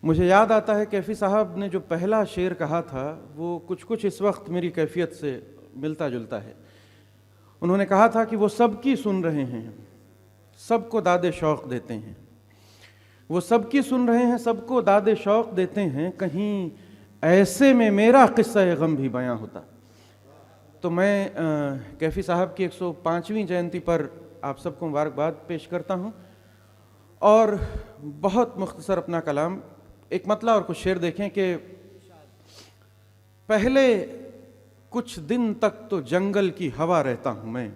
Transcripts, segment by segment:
मुझे याद आता है कैफ़ी साहब ने जो पहला शेर कहा था वो कुछ कुछ इस वक्त मेरी कैफियत से मिलता जुलता है। उन्होंने कहा था कि वो सबकी सुन रहे हैं, सबको दादे शौक़ देते हैं। वो सबकी सुन रहे हैं, सबको दादे शौक़ देते हैं, कहीं ऐसे में मेरा क़िस्सा गम भी बयां होता। तो मैं कैफ़ी साहब की 105वीं जयंती पर आप सबको मुबारकबाद पेश करता हूँ और बहुत मुख्तसर अपना कलाम, एक मतला और कुछ शेर देखें कि पहले कुछ दिन तक तो जंगल की हवा रहता हूं मैं,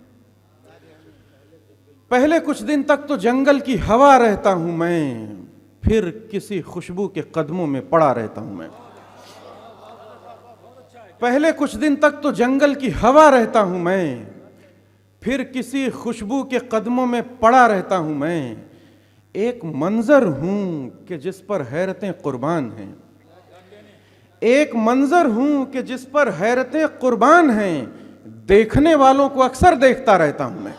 पहले कुछ दिन तक तो जंगल की हवा रहता हूं मैं, फिर किसी खुशबू के कदमों में पड़ा रहता हूं मैं। पहले कुछ दिन तक तो जंगल की हवा रहता हूं मैं, फिर किसी खुशबू के कदमों में पड़ा रहता हूं मैं। एक मंजर हूं कि जिस पर हैरतें कुर्बान हैं, एक मंजर हूं कि जिस पर हैरतें कुर्बान हैं, देखने वालों को अक्सर देखता रहता हूं मैं।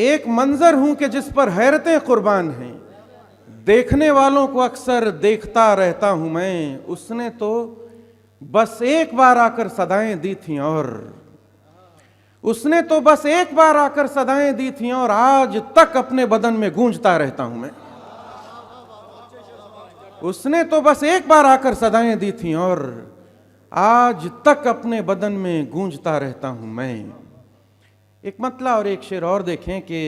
एक मंजर हूं कि जिस पर हैरतें कुर्बान हैं, देखने वालों को अक्सर देखता रहता हूं मैं। उसने तो बस एक बार आकर सदाएं दी थीं और उसने तो बस एक बार आकर सदाएं दी थीं और आज तक अपने बदन में गूंजता रहता हूं मैं। उसने तो बस एक बार आकर सदाएं दी थीं और आज तक अपने बदन में गूंजता रहता हूं मैं। एक मतला और एक शेर और देखें कि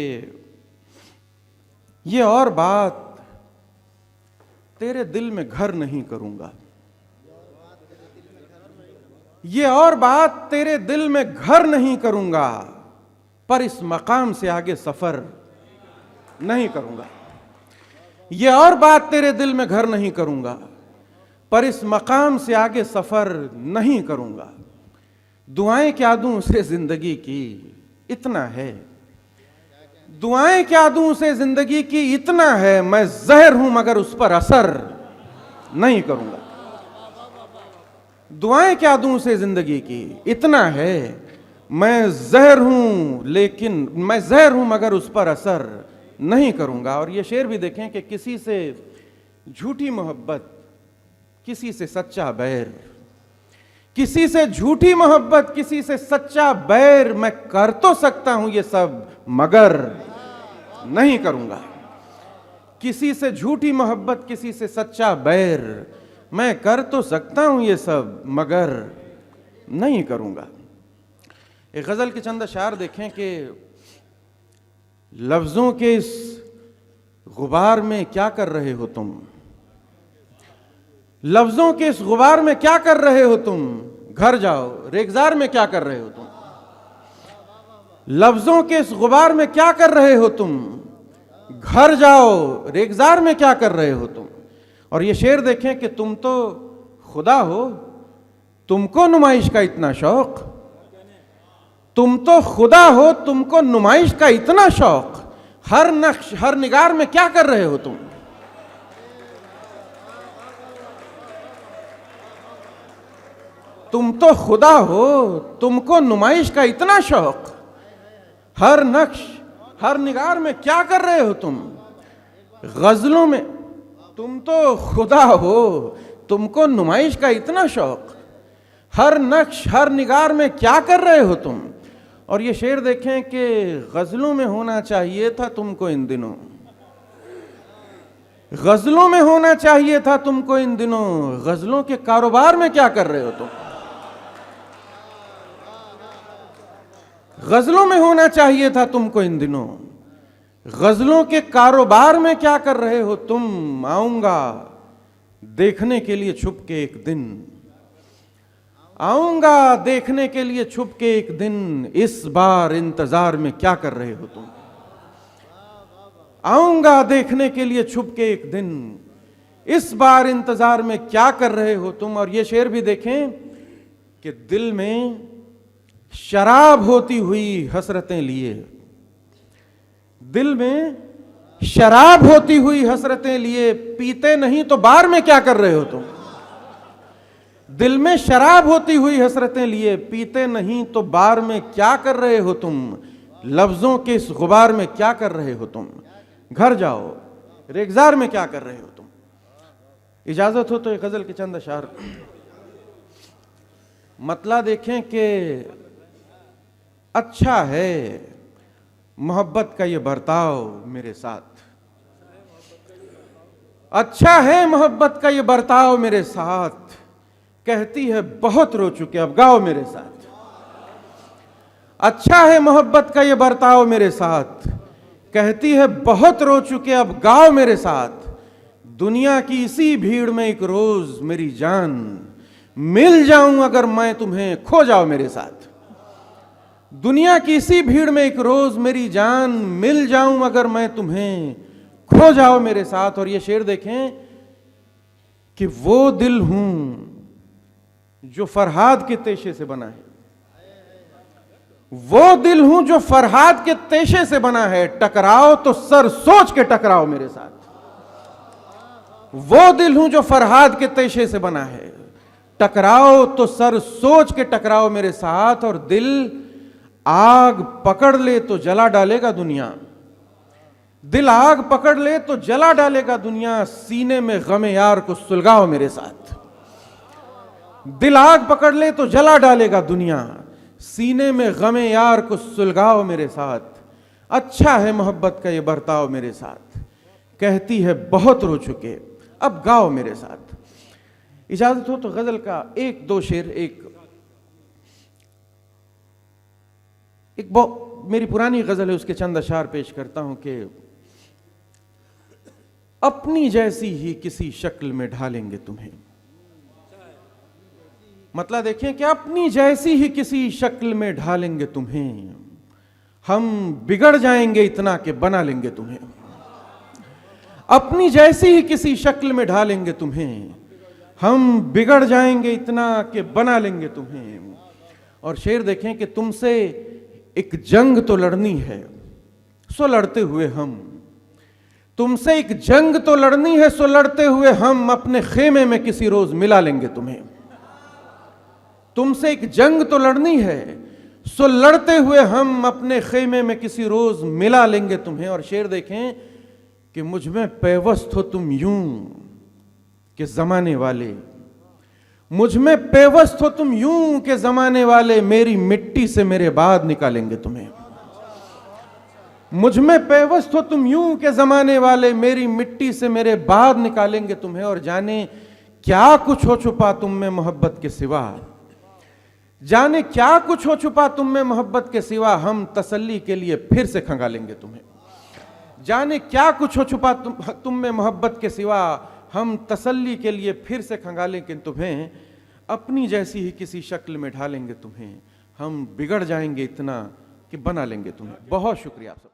ये और बात तेरे दिल में घर नहीं करूंगा, ये और बात तेरे दिल में घर नहीं करूंगा, पर इस मकाम से आगे सफर नहीं करूंगा। ये और बात तेरे दिल में घर नहीं करूंगा, पर इस मकाम से आगे सफर नहीं करूंगा। दुआएं क्या दूं उसे जिंदगी की, इतना है। दुआएं क्या दूं उसे जिंदगी की, इतना है। मैं जहर हूं मगर उस पर असर नहीं करूंगा। दुआएं क्या दूं उसे जिंदगी की, इतना है। मैं जहर हूं लेकिन मैं जहर हूं मगर उस पर असर नहीं करूंगा। और ये शेर भी देखें कि किसी से झूठी मोहब्बत, किसी से सच्चा बैर, किसी से झूठी मोहब्बत, किसी से सच्चा बैर, मैं कर तो सकता हूं ये सब मगर नहीं करूंगा। किसी से झूठी मोहब्बत, किसी से सच्चा बैर, मैं कर तो सकता हूं ये सब मगर नहीं करूंगा। एक गजल के चंद अशार देखें कि लफ्जों के इस गुबार में क्या कर रहे हो तुम, लफ्जों के इस गुबार में क्या कर रहे हो तुम, घर जाओ रेगजार में क्या कर रहे हो तुम। लफ्जों के इस गुबार में क्या कर रहे हो तुम, घर जाओ रेगजार में क्या कर रहे हो तुम। और ये शेर देखें कि तुम तो खुदा हो, तुमको नुमाइश का इतना शौक, तुम तो खुदा हो, तुमको नुमाइश का इतना शौक, हर नक्श हर निगार में क्या कर रहे हो तुम। तुम तो खुदा हो, तुमको नुमाइश का इतना शौक, हर नक्श हर निगार में क्या कर रहे हो तुम। गजलों में तुम तो खुदा हो, तुमको नुमाइश का इतना शौक, हर नक्श हर निगार में क्या कर रहे हो तुम। और ये शेर देखें कि गजलों में होना चाहिए था तुमको इन दिनों, गजलों में होना चाहिए था तुमको इन दिनों, गजलों के कारोबार में क्या कर रहे हो तुम। गजलों में होना चाहिए था तुमको इन दिनों, गजलों के कारोबार में क्या कर रहे हो तुम। आऊंगा देखने के लिए छुप के एक दिन, आऊंगा देखने के लिए छुप के एक दिन, इस बार इंतजार में क्या कर रहे हो तुम। आऊंगा देखने के लिए छुप के एक दिन, इस बार इंतजार में क्या कर रहे हो तुम। और ये शेर भी देखें कि दिल में शराब होती हुई हसरतें लिए, दिल में शराब होती हुई हसरतें लिए, पीते नहीं तो बार में क्या कर रहे हो तुम। दिल में शराब होती हुई हसरतें लिए, पीते नहीं तो बार में क्या कर रहे हो तुम। लफ्जों के इस गुबार में क्या कर रहे हो तुम। घर जाओ रेगजार में क्या कर रहे हो तुम? इजाजत हो तो एक गजल के चंद अशार मतला देखें कि अच्छा है मोहब्बत का ये बर्ताव मेरे साथ, अच्छा है मोहब्बत का ये बर्ताव मेरे साथ, कहती है बहुत रो चुके अब गाओ मेरे साथ। अच्छा है मोहब्बत का ये बर्ताव मेरे साथ, कहती है बहुत रो चुके अब गाओ मेरे साथ। दुनिया की इसी भीड़ में एक रोज मेरी जान, मिल जाऊं अगर मैं तुम्हें खो जाओ मेरे साथ। दुनिया की इसी भीड़ में एक रोज मेरी जान, मिल जाऊं अगर मैं तुम्हें खो जाओ मेरे साथ। और ये शेर देखें कि वो दिल हूं जो फरहाद के तेशे से बना है, वो दिल हूं जो फरहाद के तेशे से बना है, टकराओ तो सर सोच के टकराओ मेरे साथ। वो दिल हूं जो फरहाद के तेशे से बना है, टकराओ तो सर सोच के टकराओ मेरे साथ। और दिल आग पकड़ ले तो जला डालेगा दुनिया, दिल आग पकड़ ले तो जला डालेगा दुनिया, सीने में गमे यार को सुलगाओ मेरे साथ। दिल आग पकड़ ले तो जला डालेगा दुनिया, सीने में गमे यार को सुलगाओ मेरे साथ। अच्छा है मोहब्बत का ये बर्ताव मेरे साथ, कहती है बहुत रो चुके अब गाओ मेरे साथ। इजाजत हो तो गजल का एक दो शेर, एक मेरी पुरानी गजल है उसके चंद अशार पेश करता हूं कि अपनी जैसी ही किसी शक्ल में ढालेंगे तुम्हें। मतलब देखें कि अपनी जैसी ही किसी शक्ल में ढालेंगे तुम्हें, हम बिगड़ जाएंगे इतना कि बना लेंगे तुम्हें। अपनी जैसी ही किसी शक्ल में ढालेंगे तुम्हें, हम बिगड़ जाएंगे इतना कि बना लेंगे तुम्हें। और शेर देखें कि तुमसे एक जंग तो लड़नी है सो लड़ते हुए हम, तुमसे एक जंग तो लड़नी है सो लड़ते हुए हम, अपने खेमे में किसी रोज मिला लेंगे तुम्हें। तुमसे एक जंग तो लड़नी है सो लड़ते हुए हम, अपने खेमे में किसी रोज मिला लेंगे तुम्हें। और शेर देखें कि मुझ में पेवस्त हो तुम यूं कि जमाने वाले, मुझ में पेवस्त हो तुम यूं के जमाने वाले, मेरी मिट्टी से मेरे बाद निकालेंगे तुम्हें। मुझ में पेवस्त हो तुम यूं के जमाने वाले, मेरी मिट्टी से मेरे बाद निकालेंगे तुम्हें। और जाने क्या कुछ हो छुपा तुम में मोहब्बत के सिवा, जाने क्या कुछ हो छुपा तुम में मोहब्बत के सिवा, हम तसल्ली के लिए फिर से खंगालेंगे तुम्हें। जाने क्या कुछ हो छुपा तुम में मोहब्बत के सिवा, हम तसल्ली के लिए फिर से खंगालेंगे तुम्हें। अपनी जैसी ही किसी शक्ल में ढालेंगे तुम्हें, हम बिगड़ जाएंगे इतना कि बना लेंगे तुम्हें। बहुत शुक्रिया आप सब।